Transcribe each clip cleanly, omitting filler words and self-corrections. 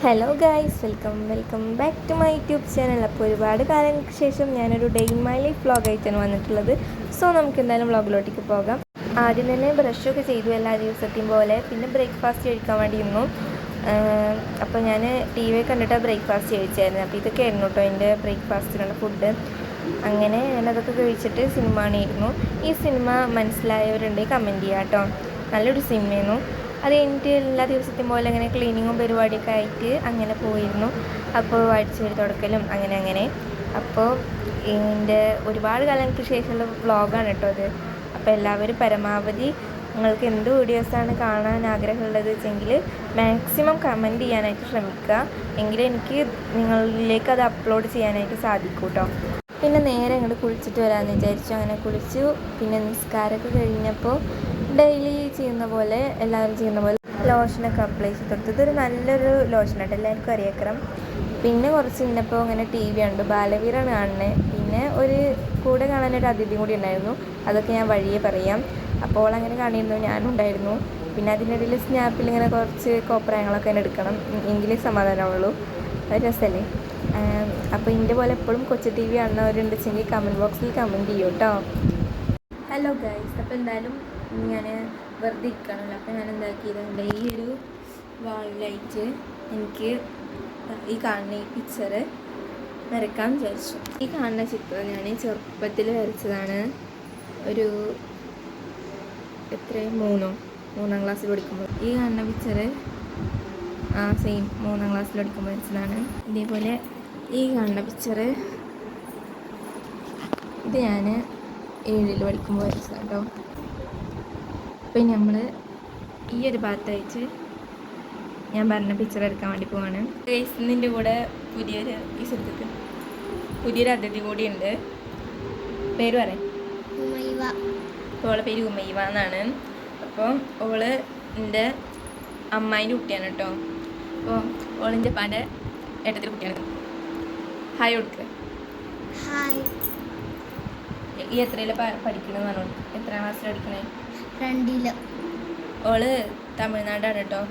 Hello guys, welcome back to my YouTube channel. അപ്പോൾ ഒരുപാട് കാലങ്ങൾക്ക് ശേഷം ഞാനൊരു ഡേ ഇൻ മൈ ലൈഫ് വ്ളോഗായിട്ടാണ് വന്നിട്ടുള്ളത്. സോ നമുക്ക് എന്തായാലും വ്ളോഗിലോട്ടേക്ക് പോകാം. ആദ്യം തന്നെ ബ്രഷൊക്കെ ചെയ്തു എല്ലാ ദിവസത്തെയും പോലെ. പിന്നെ ബ്രേക്ക്ഫാസ്റ്റ് കഴിക്കാൻ വേണ്ടി ഇരുന്നു. അപ്പോൾ ഞാൻ ടി വി കണ്ടിട്ട് ബ്രേക്ക്ഫാസ്റ്റ് കഴിച്ചായിരുന്നു. അപ്പോൾ ഇതൊക്കെ ആയിരുന്നു കേട്ടോ എൻ്റെ ബ്രേക്ക്ഫാസ്റ്റിനുള്ള ഫുഡ്. അങ്ങനെ ഞാനതൊക്കെ കഴിച്ചിട്ട് സിനിമ കാണിയിരുന്നു. ഈ സിനിമ മനസ്സിലായവരുണ്ടെങ്കിൽ കമൻറ്റ് ചെയ്യാം കേട്ടോ. നല്ലൊരു സിനിമയായിരുന്നു. അത് കഴിഞ്ഞിട്ട് എല്ലാ ദിവസത്തെയും പോലെ അങ്ങനെ ക്ലീനിങ്ങും പരിപാടിയൊക്കെ ആയിട്ട് അങ്ങനെ പോയിരുന്നു. അപ്പോൾ അടിച്ചുവാരി തുടക്കലും അങ്ങനെ. അപ്പോൾ എൻ്റെ ഒരുപാട് കാലങ്ങൾക്ക് ശേഷമുള്ള വ്ളോഗാണ് കേട്ടോ അത്. അപ്പോൾ എല്ലാവരും പരമാവധി നിങ്ങൾക്ക് എന്ത് വീഡിയോസാണ് കാണാൻ ആഗ്രഹമുള്ളത് വെച്ചെങ്കിൽ മാക്സിമം കമൻറ്റ് ചെയ്യാനായിട്ട് ശ്രമിക്കുക. എങ്കിലും എനിക്ക് നിങ്ങളിലേക്ക് അത് അപ്ലോഡ് ചെയ്യാനായിട്ട് സാധിക്കും കേട്ടോ. പിന്നെ നേരെ അങ്ങോട്ട് കുളിച്ചിട്ട് വരാമെന്ന് വിചാരിച്ചു. അങ്ങനെ കുളിച്ചു. പിന്നെ നിസ്കാരമൊക്കെ കഴിഞ്ഞപ്പോൾ ഡെയിലി ചെയ്യുന്ന പോലെ എല്ലാവരും ചെയ്യുന്ന പോലെ ലോഷനൊക്കെ അപ്ലൈ ചെയ്ത് കൊടുത്തു. ഇതൊരു നല്ലൊരു ലോഷനായിട്ട് എല്ലാവർക്കും അറിയാക്കണം. പിന്നെ കുറച്ച് കഴിഞ്ഞപ്പോൾ അങ്ങനെ ടി വി ഉണ്ട്, ബാലവീറാണ് കാണുന്നത്. പിന്നെ ഒരു കൂടെ കാണാനൊരു അതിഥി കൂടി ഉണ്ടായിരുന്നു. അതൊക്കെ ഞാൻ വഴിയെ പറയാം. അപ്പോൾ അങ്ങനെ കാണിയിരുന്നു, ഞാനും ഉണ്ടായിരുന്നു. പിന്നെ അതിനിടയിൽ സ്നാപ്പിൽ ഇങ്ങനെ കുറച്ച് കോപ്രായങ്ങളൊക്കെ തന്നെ എടുക്കണം, എങ്കിലേ സമാധാനമുള്ളൂ. അത് രസമല്ലേ. അപ്പോൾ ഇതിൻ്റെ പോലെ എപ്പോഴും കൊച്ചു ടി വി കാണുന്നവരുണ്ടെങ്കിൽ കമൻറ്റ് ബോക്സിൽ കമൻറ്റ് ചെയ്യൂ കേട്ടോ. ഹലോ ഗൈസ്, അപ്പോൾ എന്തായാലും ഞാൻ വെറുതെ ഇരിക്കണമല്ലോ. അപ്പോൾ ഞാൻ എന്താക്കിയതുകൊണ്ട് ഈ ഒരു വാളിലായിട്ട് എനിക്ക് ഈ കാണുന്ന ഈ പിക്ചറ് വരയ്ക്കാൻ വിചാരിച്ചു. ഈ കാണുന്ന ചിത്രം ഞാൻ ചെറുപ്പത്തിൽ വരച്ചതാണ്. ഒരു മൂന്നാം ക്ലാസ്സിൽ പഠിക്കുമ്പോൾ. ഈ കാണുന്ന പിക്ചറ് സെയിം 3ാം ക്ലാസ്സിൽ പഠിക്കുമ്പോൾ വരച്ചതാണ്. ഇതേപോലെ ഈ കാണുന്ന പിക്ചറ് ഇത് ഞാൻ 7ൽ പഠിക്കുമ്പോൾ വരച്ചതാണ് കേട്ടോ. അപ്പം നമ്മൾ ഈ ഒരു ഭാഗത്തായിട്ട് ഞാൻ പറഞ്ഞ പിക്ചർ എടുക്കാൻ വേണ്ടി പോവാണ്. ഇതിൻ്റെ കൂടെ പുതിയൊരു അതിഥി കൂടിയുണ്ട്. പേര് പറയാം. അപ്പോൾ ഓളെ പേര് ഉമൈവ എന്നാണ്. അപ്പോൾ ഓള് എൻ്റെ അമ്മായിൻ്റെ കുട്ടിയാണ് കേട്ടോ. അപ്പോൾ ഓളിൻ്റെ പാൻ്റെ ഏട്ടത്തിൻ്റെ കുട്ടിയാണ്. ഹായ് കൊടുക്കുക. ഈ എത്രയിലാണ് പഠിക്കണമെന്ന് പറഞ്ഞു? എത്രാം ക്ലാസ്സിൽ പഠിക്കണേ? 2ൽ. ഓള് തമിഴ്നാടാണ് കേട്ടോ.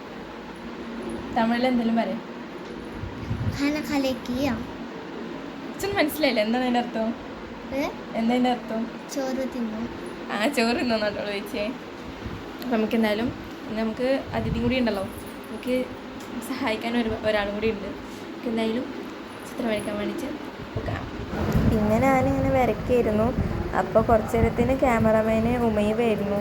തമിഴിൽ എന്തെങ്കിലും പറയും. മനസ്സിലായില്ല എന്താണ് അതിൻ്റെ അർത്ഥം? എന്താ അതിൻ്റെ അർത്ഥം? ചോറ് തിന്നു. ചോറ് തിന്നോട്ടോ ചോദിച്ചേ. അപ്പം നമുക്ക് നമുക്ക് അതിഥി കൂടി ഉണ്ടല്ലോ, നമുക്ക് സഹായിക്കാൻ ഒരാളും കൂടി ഉണ്ട്. നമുക്ക് എന്തായാലും ചിത്രം വരയ്ക്കാൻ വേണ്ടിയിട്ട് നോക്കാം. പിന്നെ ഞാനിങ്ങനെ വരയ്ക്കായിരുന്നു. അപ്പോൾ കുറച്ച് നേരത്തിന് ക്യാമറമാന് ഉമയുമായിരുന്നു.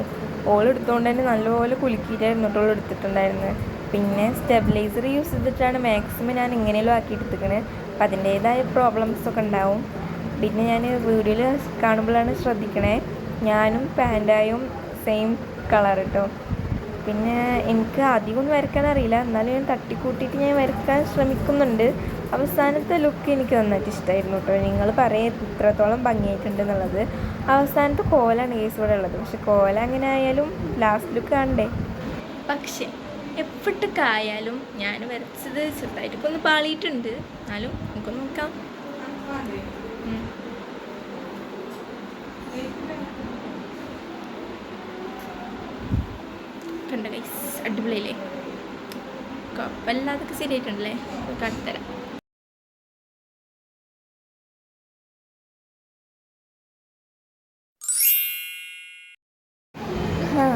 എടുത്തുകൊണ്ട് തന്നെ നല്ലപോലെ കുലുക്കിയിട്ടായിരുന്നു കേട്ടോ എടുത്തിട്ടുണ്ടായിരുന്നത്. പിന്നെ സ്റ്റെബിലൈസർ യൂസ് ചെയ്തിട്ടാണ് മാക്സിമം ഞാൻ ഇങ്ങനെയെല്ലാം ആക്കി എടുത്തിരിക്കുന്നത്. അപ്പം അതിൻ്റേതായ പ്രോബ്ലംസൊക്കെ ഉണ്ടാവും. പിന്നെ ഞാൻ വീഡിയോയിൽ കാണുമ്പോഴാണ് ശ്രദ്ധിക്കണേ, ഞാനും പാൻറ്റായും സെയിം കളർ കേട്ടോ. പിന്നെ എനിക്ക് അധികമൊന്നും വരയ്ക്കാൻ അറിയില്ല, എന്നാലും ഞാൻ തട്ടിക്കൂട്ടിയിട്ട് ഞാൻ വരയ്ക്കാൻ ശ്രമിക്കുന്നുണ്ട്. അവസാനത്തെ ലുക്ക് എനിക്ക് നന്നായിട്ട് ഇഷ്ടമായിരുന്നു കേട്ടോ. നിങ്ങൾ പറയാം ഇത്രത്തോളം ഭംഗിയായിട്ടുണ്ട് എന്നുള്ളത്. അവസാനത്തെ കോലാണ് കേസ് ഇവിടെ ഉള്ളത്. പക്ഷെ കോല അങ്ങനെ ആയാലും ലാസ്റ്റ് ലുക്ക് കാണണ്ടേ. പക്ഷെ എപ്പോഴത്തേക്കായാലും ഞാൻ വരച്ചത് ചെറുതായിട്ടൊക്കെ ഒന്ന് പാളിയിട്ടുണ്ട്. എന്നാലും നമുക്കൊന്ന് നോക്കാം. കണ്ട ഗൈസ്, അടിപൊളിയല്ലേ? കുഴപ്പമില്ലാതൊക്കെ ശരിയായിട്ടുണ്ടല്ലേ? കാട്ടിത്തരാം.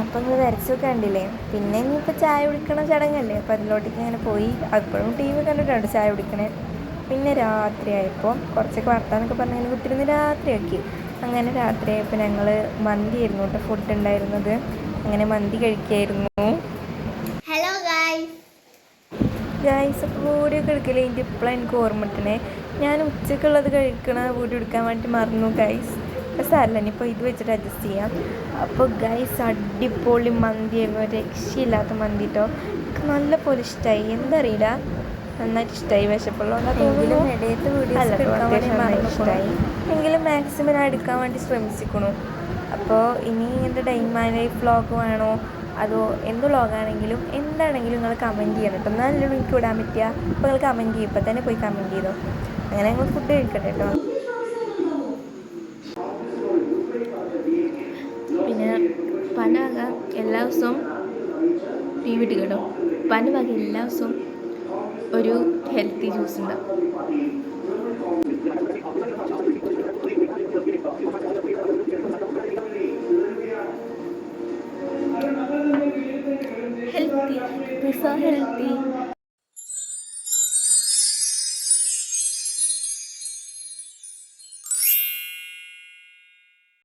അപ്പം നിങ്ങൾ വരച്ചൊക്കെ കണ്ടില്ലേ. പിന്നെ ഇനിയിപ്പോൾ ചായ കുടിക്കണ ചടങ്ങല്ലേ, അപ്പോൾ അതിലോട്ടേക്ക് അങ്ങനെ പോയി. അപ്പോഴും ടി വി കണ്ടിട്ടുണ്ട് ചായ കുടിക്കണേ. പിന്നെ രാത്രിയായപ്പോൾ കുറച്ചൊക്കെ വർത്താനൊക്കെ പറഞ്ഞ് ഇങ്ങനെ കുത്തിരുന്ന് രാത്രിയാക്കി. അങ്ങനെ രാത്രിയായപ്പോൾ ഞങ്ങൾ മന്തി ആയിരുന്നു കേട്ടോ ഫുഡ് ഉണ്ടായിരുന്നത്. അങ്ങനെ മന്തി കഴിക്കായിരുന്നു. ഹലോ ഗായ്സ്, അപ്പോൾ വീഡിയോ ഒക്കെ എടുക്കില്ല. ഇതിൻ്റെ ഇപ്പോഴാണ് എനിക്ക് ഓർമ്മട്ടണേ. ഞാൻ ഉച്ചക്കുള്ളത് കഴിക്കണ വീഡിയോ എടുക്കാൻ വേണ്ടി മറന്നു ഗൈസ്. അപ്പോൾ സാരല്ല, ഇനിയിപ്പോൾ ഇത് വെച്ചിട്ട് അഡ്ജസ്റ്റ് ചെയ്യാം. അപ്പോൾ ഗൈസ്, അടിപൊളി മന്തിയായിരുന്നു, രക്ഷയില്ലാത്ത മന്തി കേട്ടോ. എനിക്ക് നല്ല പോലെ ഇഷ്ടമായി. എന്താ അറിയില്ല, നന്നായിട്ട് ഇഷ്ടമായി. വിശപ്പുള്ളതെങ്കിലും ഇടയത്തെ വീഡിയോസ് എടുക്കാൻ വേണ്ടി ഇഷ്ടമായി. എങ്കിലും മാക്സിമം ഞാൻ എടുക്കാൻ വേണ്ടി ശ്രമിച്ചിരിക്കണു. അപ്പോൾ ഇനി എൻ്റെ day in my life vlog വേണോ അതോ എന്ത് വ്ളോഗാണെങ്കിലും എന്താണെങ്കിലും നിങ്ങൾ കമൻറ്റ് ചെയ്യണം കേട്ടോ. നല്ലൊരു എനിക്ക് വിടാൻ പറ്റുക. അപ്പോൾ നിങ്ങൾ കമൻറ്റ് ചെയ്യും, ഇപ്പോൾ തന്നെ പോയി കമൻറ്റ് ചെയ്തോ. അങ്ങനെ ഞങ്ങൾ ഫുഡ് കഴിക്കട്ടെ കേട്ടോ. പിന്നെ പന വക എല്ലാ ദിവസവും ടി വി ഇട്ട് കേട്ടോ. പന വക എല്ലാ ദിവസവും ഒരു ഹെൽത്തി ജ്യൂസ് ഉണ്ട്. Healthy pizza healthy